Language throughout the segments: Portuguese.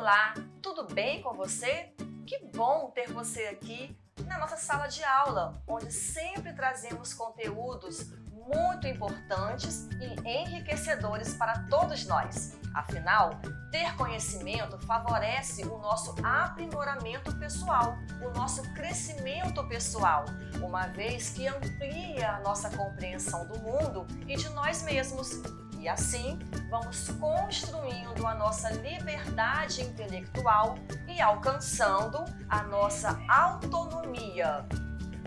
Olá, tudo bem com você? Que bom ter você aqui na nossa sala de aula, onde sempre trazemos conteúdos muito importantes e enriquecedores para todos nós. Afinal, ter conhecimento favorece o nosso aprimoramento pessoal, o nosso crescimento pessoal, uma vez que amplia a nossa compreensão do mundo e de nós mesmos. E assim, vamos construindo a nossa liberdade intelectual e alcançando a nossa autonomia.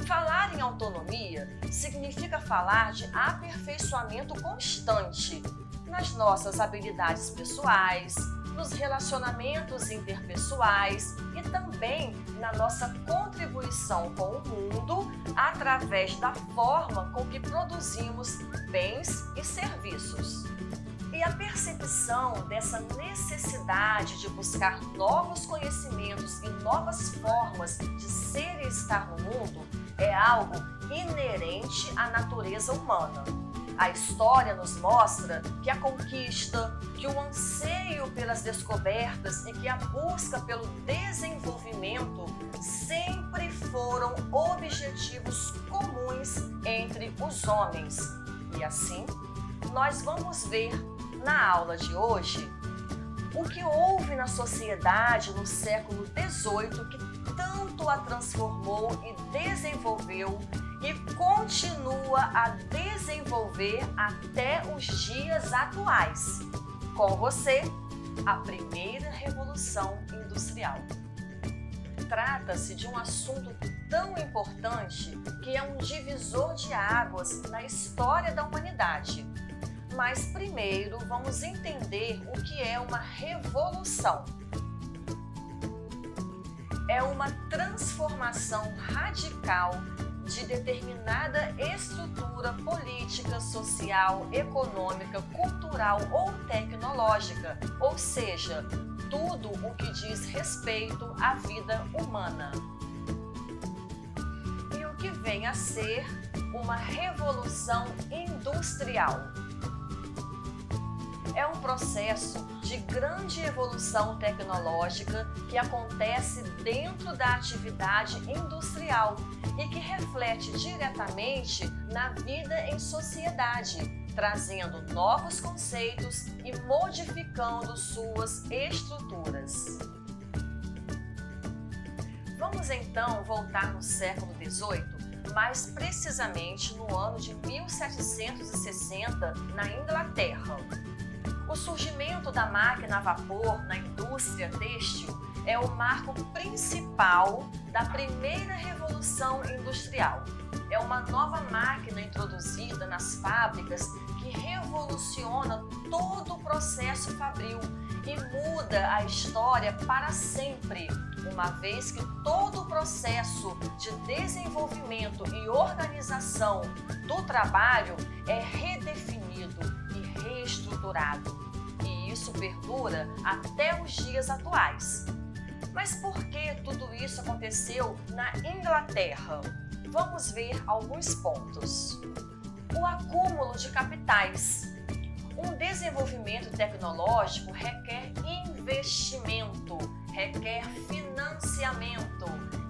Falar em autonomia significa falar de aperfeiçoamento constante nas nossas habilidades pessoais, nos relacionamentos interpessoais e também na nossa contribuição com o mundo através da forma com que produzimos bens e serviços. E a percepção dessa necessidade de buscar novos conhecimentos e novas formas de ser e estar no mundo é algo inerente à natureza humana. A história nos mostra que a conquista, que o anseio pelas descobertas e que a busca pelo desenvolvimento sempre foram objetivos comuns entre os homens. E assim, nós vamos ver na aula de hoje o que houve na sociedade no século XVIII que tanto a transformou e desenvolveu e continua a desenvolver até os dias atuais. Com você, a primeira Revolução Industrial. Trata-se de um assunto tão importante que é um divisor de águas na história da humanidade. Mas primeiro vamos entender o que é uma revolução. É uma transformação radical de determinada estrutura política, social, econômica, cultural ou tecnológica, ou seja, tudo o que diz respeito à vida humana. E o que vem a ser uma revolução industrial? É um processo de grande evolução tecnológica que acontece dentro da atividade industrial e que reflete diretamente na vida em sociedade, trazendo novos conceitos e modificando suas estruturas. Vamos então voltar no século XVIII, mais precisamente no ano de 1760, na Inglaterra. O surgimento da máquina a vapor na indústria têxtil é o marco principal da primeira revolução industrial. É uma nova máquina introduzida nas fábricas que revoluciona todo o processo fabril e muda a história para sempre, uma vez que todo o processo de desenvolvimento e organização do trabalho é redefinido e reestruturado. E isso perdura até os dias atuais. Mas por que tudo isso aconteceu na Inglaterra? Vamos ver alguns pontos. O acúmulo de capitais. Um desenvolvimento tecnológico requer investimento, requer financiamento.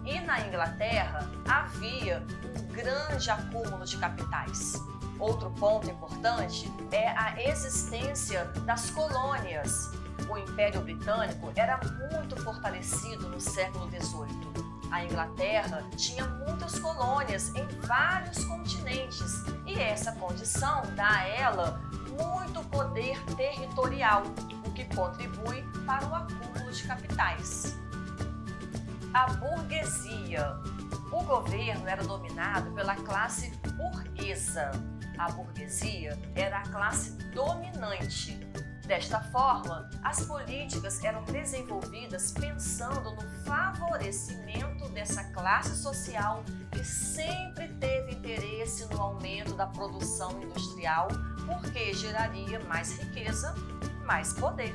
E na Inglaterra havia um grande acúmulo de capitais. Outro ponto importante é a existência das colônias. O Império Britânico era muito fortalecido no século XVIII. A Inglaterra tinha muitas colônias em vários continentes e essa condição dá a ela muito poder territorial, o que contribui para o acúmulo de capitais. A burguesia. O governo era dominado pela classe burguesa. A burguesia era a classe dominante. Desta forma, as políticas eram desenvolvidas pensando no favorecimento dessa classe social que sempre teve interesse no aumento da produção industrial, porque geraria mais riqueza, mais poder.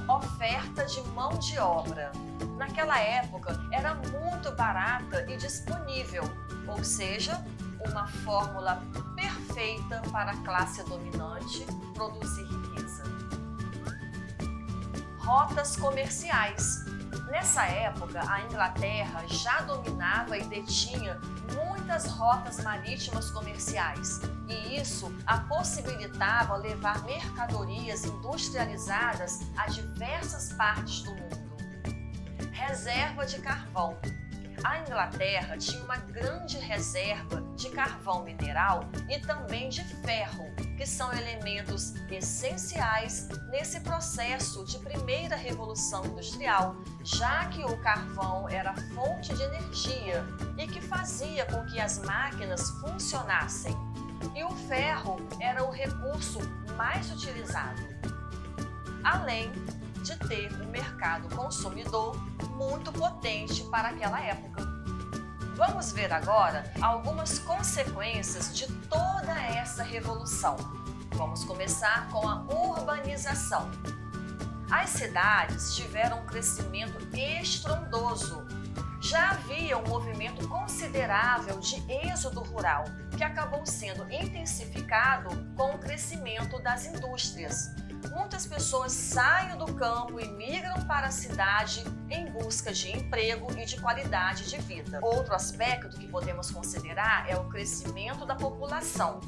Oferta de mão de obra. Naquela época era muito barata e disponível, ou seja, uma fórmula perfeita para a classe dominante produzir riqueza. rotas comerciais. Nessa época, a Inglaterra já dominava e detinha muitas rotas marítimas comerciais, e isso a possibilitava levar mercadorias industrializadas a diversas partes do mundo. Reserva de carvão. A Inglaterra tinha uma grande reserva de carvão mineral e também de ferro, que são elementos essenciais nesse processo de primeira revolução industrial, já que o carvão era fonte de energia e que fazia com que as máquinas funcionassem. E o ferro era o recurso mais utilizado, além de ter um mercado consumidor muito potente para aquela época. Vamos ver agora algumas consequências de toda essa revolução. Vamos começar com a urbanização. As cidades tiveram um crescimento estrondoso. Já havia um movimento considerável de êxodo rural, que acabou sendo intensificado com o crescimento das indústrias. Muitas pessoas saem do campo e migram para a cidade em busca de emprego e de qualidade de vida. Outro aspecto que podemos considerar é o crescimento da população.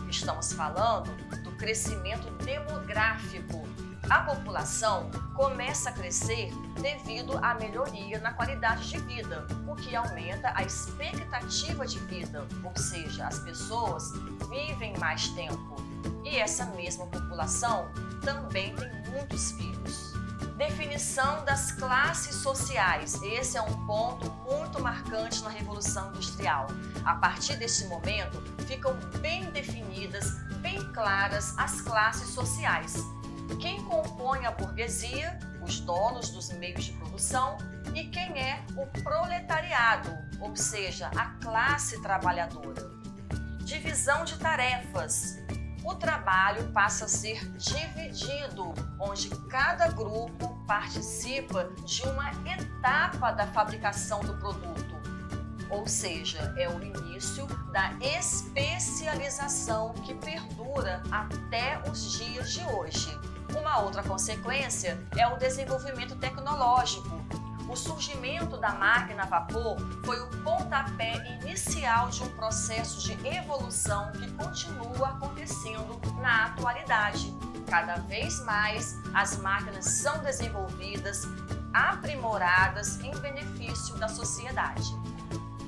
Estamos falando do crescimento demográfico. A população começa a crescer devido à melhoria na qualidade de vida, o que aumenta a expectativa de vida, ou seja, as pessoas vivem mais tempo. E essa mesma população também tem muitos filhos. Definição das classes sociais. Esse é um ponto muito marcante na Revolução Industrial. A partir deste momento, ficam bem definidas, bem claras as classes sociais. Quem compõe a burguesia, os donos dos meios de produção, e quem é o proletariado, ou seja, a classe trabalhadora. Divisão de tarefas. O trabalho passa a ser dividido, onde cada grupo participa de uma etapa da fabricação do produto, ou seja, é o início da especialização que perdura até os dias de hoje. Uma outra consequência é o desenvolvimento tecnológico. O surgimento da máquina a vapor foi o pontapé inicial de um processo de evolução que continua acontecendo na atualidade. Cada vez mais, as máquinas são desenvolvidas, aprimoradas em benefício da sociedade.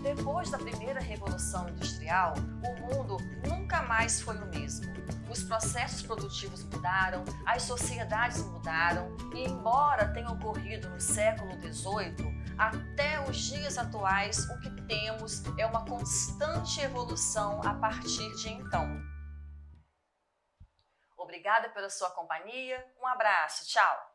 Depois da primeira Revolução Industrial, o mundo nunca mais foi o mesmo. Os processos produtivos mudaram, as sociedades mudaram e, embora tenha ocorrido no século XVIII, até os dias atuais o que temos é uma constante evolução a partir de então. Obrigada pela sua companhia, um abraço, tchau!